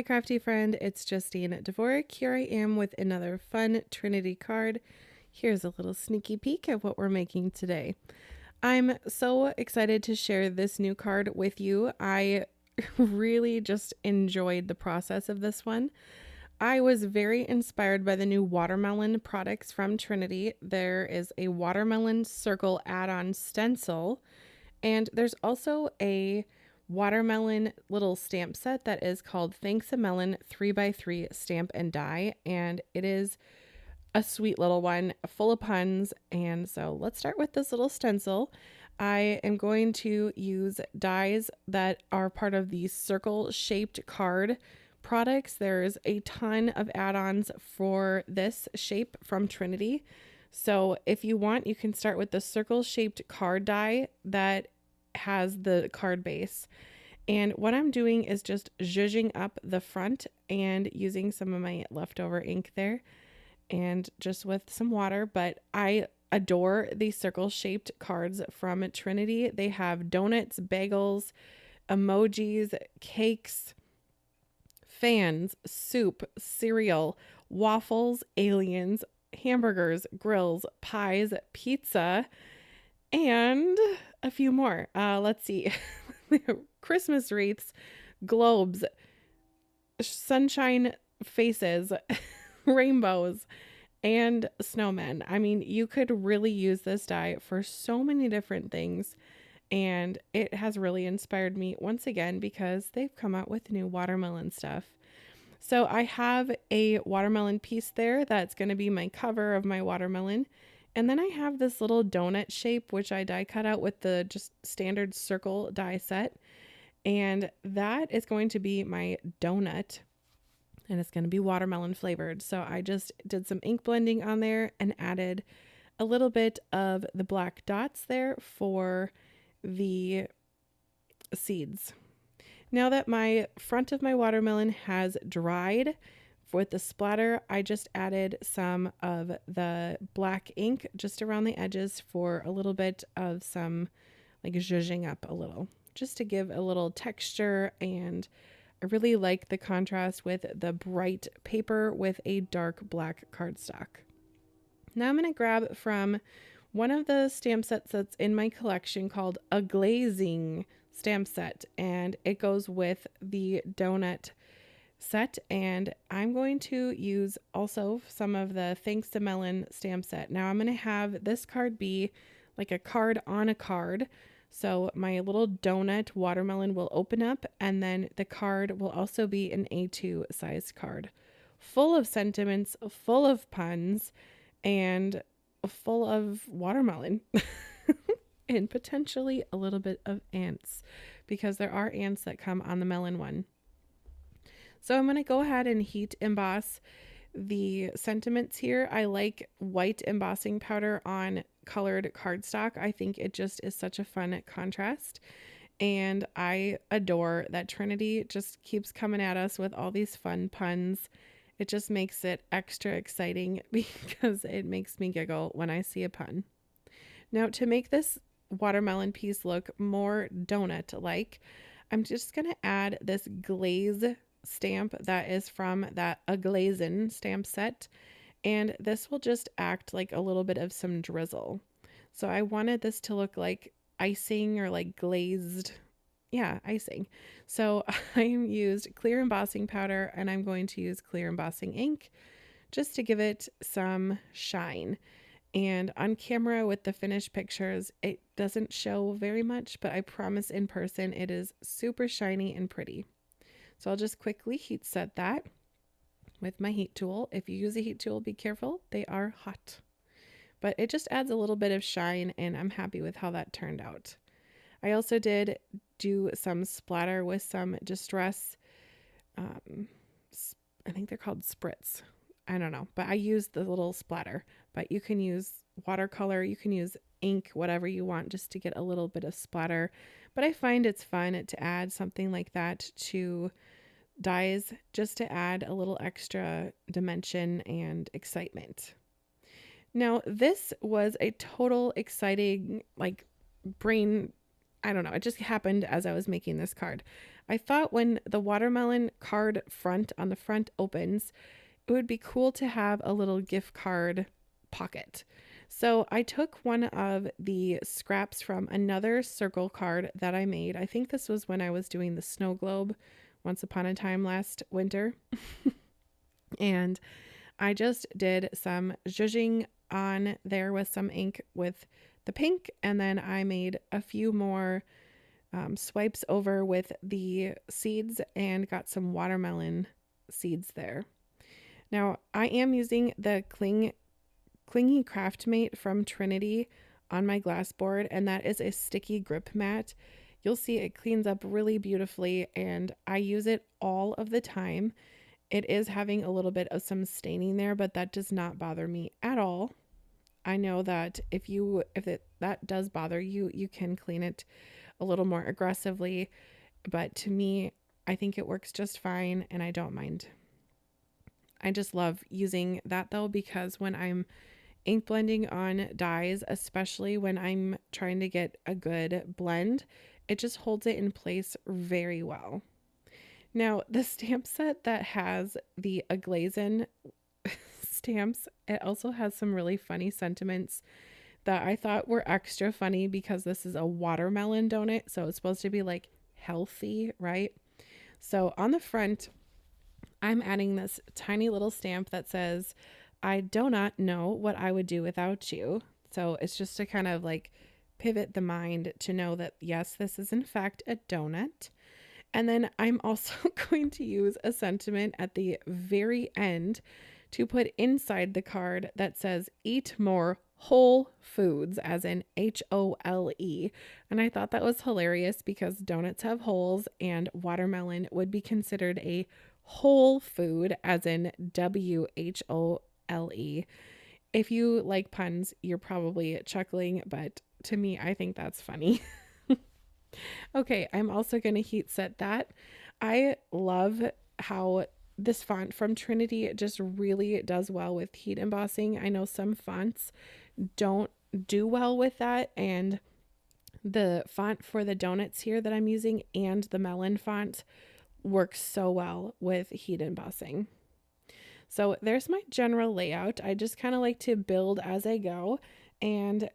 Hi, crafty friend. It's Justine at Dvorak. Here I am with another fun Trinity card. Here's a little sneaky peek at what we're making today. I'm so excited to share this new card with you. I really just enjoyed the process of this one. I was very inspired by the new watermelon products from Trinity. There is a watermelon circle add-on stencil, and there's also a watermelon little stamp set that is called Thanks a Melon 3x3 Stamp and Die, and it is a sweet little one full of puns. And so let's start with this little stencil. I am going to use dies that are part of the circle shaped card products. There's a ton of add-ons for this shape from Trinity. So if you want, you can start with the circle shaped card die that has the card base. And what I'm doing is just zhuzhing up the front and using some of my leftover ink there and just with some water. But I adore these circle shaped cards from Trinity. They have donuts, bagels, emojis, cakes, fans, soup, cereal, waffles, aliens, hamburgers, grills, pies, pizza, and a few more. Let's see. Christmas wreaths, globes, sunshine faces, rainbows, and snowmen. I mean, you could really use this die for so many different things. And it has really inspired me once again because they've come out with new watermelon stuff. So I have a watermelon piece there that's going to be my cover of my watermelon. And then I have this little donut shape, which I die cut out with the just standard circle die set. And that is going to be my donut. And it's going to be watermelon flavored. So I just did some ink blending on there and added a little bit of the black dots there for the seeds. Now that my front of my watermelon has dried, with the splatter, I just added some of the black ink just around the edges for a little bit of some like zhuzhing up a little, just to give a little texture. And I really like the contrast with the bright paper with a dark black cardstock. Now I'm going to grab from one of the stamp sets that's in my collection called a glazing stamp set, and it goes with the donut set, and I'm going to use also some of the Thanks to Melon stamp set. Now I'm going to have this card be like a card on a card. So my little donut watermelon will open up, and then the card will also be an A2 size card, full of sentiments, full of puns, and full of watermelon. And potentially a little bit of ants, because there are ants that come on the melon one. So I'm going to go ahead and heat emboss the sentiments here. I like white embossing powder on colored cardstock. I think it just is such a fun contrast. And I adore that Trinity just keeps coming at us with all these fun puns. It just makes it extra exciting because it makes me giggle when I see a pun. Now, to make this watermelon piece look more donut-like, I'm just going to add this glaze stamp that is from that A Glazin stamp set, and this will just act like a little bit of some drizzle. So I wanted this to look like icing or like glazed, icing. So I used clear embossing powder, and I'm going to use clear embossing ink just to give it some shine. And on camera with the finished pictures, it doesn't show very much, but I promise in person it is super shiny and pretty. So I'll just quickly heat set that with my heat tool. If you use a heat tool, be careful. They are hot. But it just adds a little bit of shine, and I'm happy with how that turned out. I also did do some splatter with some Distress. I think they're called spritz. I don't know, but I used the little splatter. But you can use watercolor, you can use ink, whatever you want, just to get a little bit of splatter. But I find it's fun to add something like that to dies, just to add a little extra dimension and excitement. Now, this was a total exciting, like, brain, I don't know, it just happened as I was making this card. I thought when the watermelon card front on the front opens, it would be cool to have a little gift card pocket. So I took one of the scraps from another circle card that I made. I think this was when I was doing the snow globe once upon a time last winter. And I just did some zhuzhing on there with some ink with the pink, and then I made a few more swipes over with the seeds and got some watermelon seeds there. Now I am using the Clingy Craftmate from Trinity on my glass board, and that is a sticky grip mat. You'll see it cleans up really beautifully, and I use it all of the time. It is having a little bit of some staining there, but that does not bother me at all. I know that that does bother you, you can clean it a little more aggressively, but to me, I think it works just fine and I don't mind. I just love using that though, because when I'm ink blending on dyes, especially when I'm trying to get a good blend, it just holds it in place very well. Now, the stamp set that has the aglazin stamps, it also has some really funny sentiments that I thought were extra funny because this is a watermelon donut, so it's supposed to be like healthy, right? So on the front, I'm adding this tiny little stamp that says, I do not know what I would do without you. So it's just to kind of like pivot the mind to know that, yes, this is in fact a donut. And then I'm also going to use a sentiment at the very end to put inside the card that says, eat more whole foods, as in HOLE. And I thought that was hilarious because donuts have holes and watermelon would be considered a whole food, as in WHOLE. If you like puns, you're probably chuckling, but to me, I think that's funny. Okay, I'm also going to heat set that. I love how this font from Trinity just really does well with heat embossing. I know some fonts don't do well with that, and the font for the donuts here that I'm using and the melon font works so well with heat embossing. So there's my general layout. I just kind of like to build as I go, and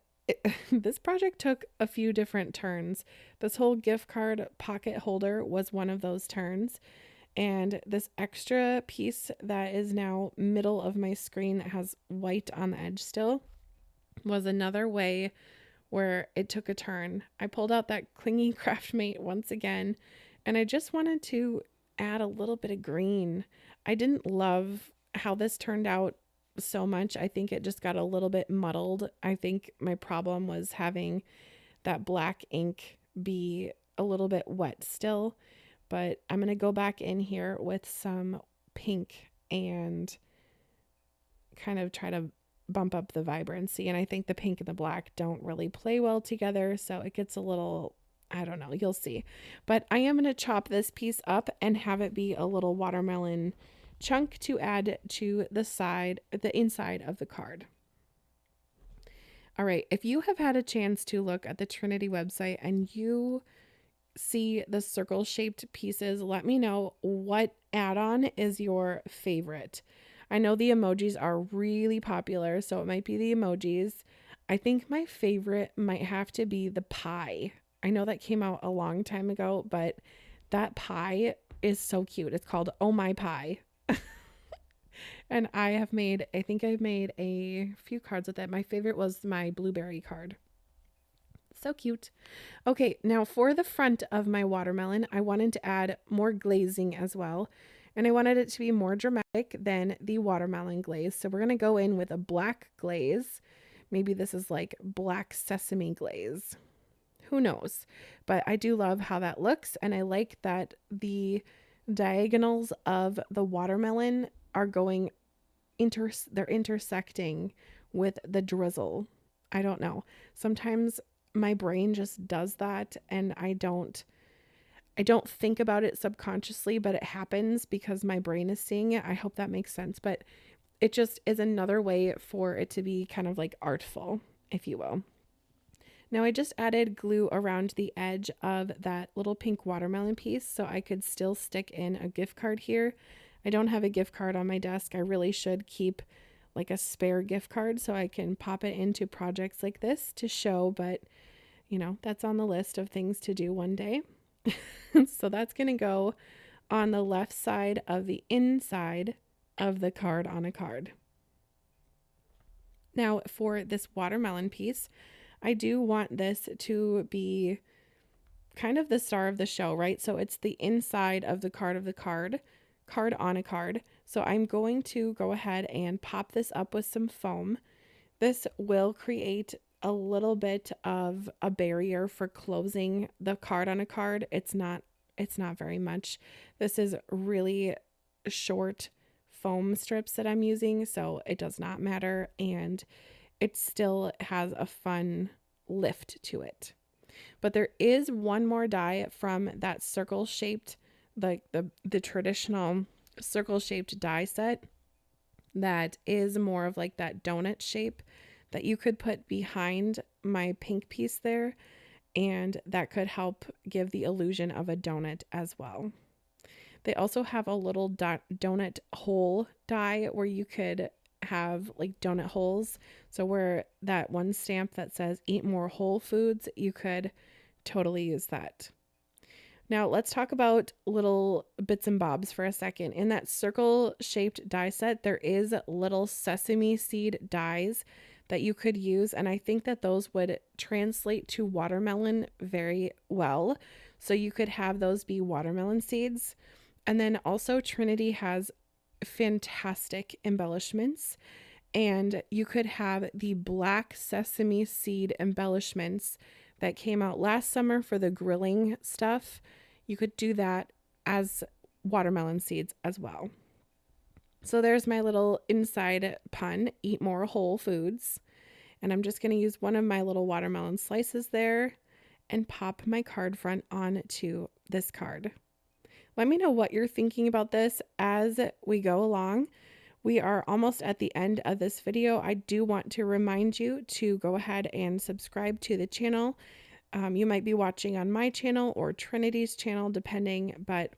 this project took a few different turns. This whole gift card pocket holder was one of those turns. And this extra piece that is now middle of my screen that has white on the edge still was another way where it took a turn. I pulled out that Clingy Craftmate once again, and I just wanted to add a little bit of green. I didn't love how this turned out so much. I think it just got a little bit muddled. I think my problem was having that black ink be a little bit wet still, but I'm going to go back in here with some pink and kind of try to bump up the vibrancy. And I think the pink and the black don't really play well together, so it gets a little, I don't know, you'll see. But I am going to chop this piece up and have it be a little watermelon chunk to add to the inside of the card. All right, if you have had a chance to look at the Trinity website and you see the circle shaped pieces, let me know what add-on is your favorite. I know the emojis are really popular, so it might be the emojis. I think my favorite might have to be the pie. I know that came out a long time ago, but that pie is so cute. It's called Oh My Pie. And I think I've made a few cards with it. My favorite was my blueberry card. So cute. Okay, now for the front of my watermelon, I wanted to add more glazing as well. And I wanted it to be more dramatic than the watermelon glaze. So we're going to go in with a black glaze. Maybe this is like black sesame glaze. Who knows? But I do love how that looks. And I like that the diagonals of the watermelon are they're intersecting with the drizzle. I don't know. Sometimes my brain just does that and I don't think about it subconsciously, but it happens because my brain is seeing it. I hope that makes sense, but it just is another way for it to be kind of like artful, if you will. Now I just added glue around the edge of that little pink watermelon piece so I could still stick in a gift card here. I don't have a gift card on my desk. I really should keep like a spare gift card so I can pop it into projects like this to show, but you know, that's on the list of things to do one day. So that's going to go on the left side of the inside of the card on a card. Now for this watermelon piece, I do want this to be kind of the star of the show, right? So it's the inside of the card on a card. So I'm going to go ahead and pop this up with some foam. This will create a little bit of a barrier for closing the card on a card. It's not very much. This is really short foam strips that I'm using, so it does not matter, and it still has a fun lift to it. But there is one more die from that circle shaped, like the traditional circle shaped die set that is more of like that donut shape that you could put behind my pink piece there, and that could help give the illusion of a donut as well. They also have a little donut hole die where you could have like donut holes. So where that one stamp that says eat more whole foods, you could totally use that. Now let's talk about little bits and bobs for a second. In that circle shaped die set, there is little sesame seed dies that you could use, and I think that those would translate to watermelon very well. So you could have those be watermelon seeds. And then also Trinity has fantastic embellishments, and you could have the black sesame seed embellishments that came out last summer for the grilling stuff. You could do that as watermelon seeds as well. So there's my little inside pun, eat more whole foods. And I'm just going to use one of my little watermelon slices there and pop my card front onto this card. Let me know what you're thinking about this as we go along. We are almost at the end of this video. I do want to remind you to go ahead and subscribe to the channel. You might be watching on my channel or Trinity's channel, depending, but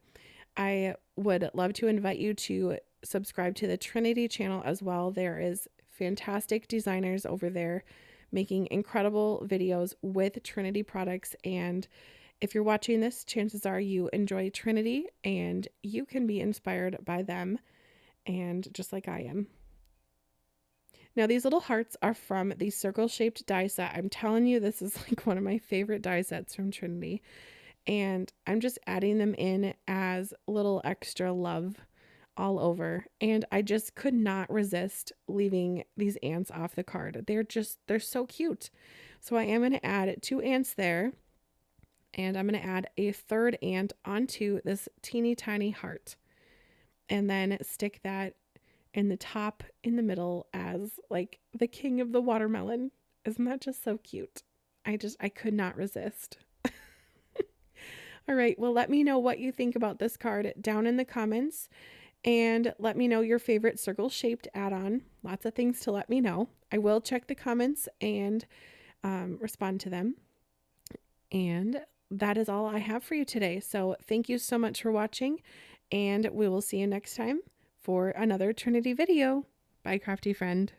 I would love to invite you to subscribe to the Trinity channel as well. There is fantastic designers over there making incredible videos with Trinity products, and if you're watching this, chances are you enjoy Trinity and you can be inspired by them, and just like I am. Now these little hearts are from the circle shaped die set. I'm telling you, this is like one of my favorite die sets from Trinity, and I'm just adding them in as little extra love all over, and I just could not resist leaving these ants off the card. They're so cute. So I am going to add 2 ants there, and I'm going to add a third ant onto this teeny tiny heart, and then stick that in the top in the middle as like the king of the watermelon. Isn't that just so cute? I could not resist. All right, well, let me know what you think about this card down in the comments, and let me know your favorite circle shaped add-on. Lots of things to let me know. I will check the comments and respond to them. And that is all I have for you today. So thank you so much for watching, and we will see you next time for another Trinity video. Bye, crafty friend.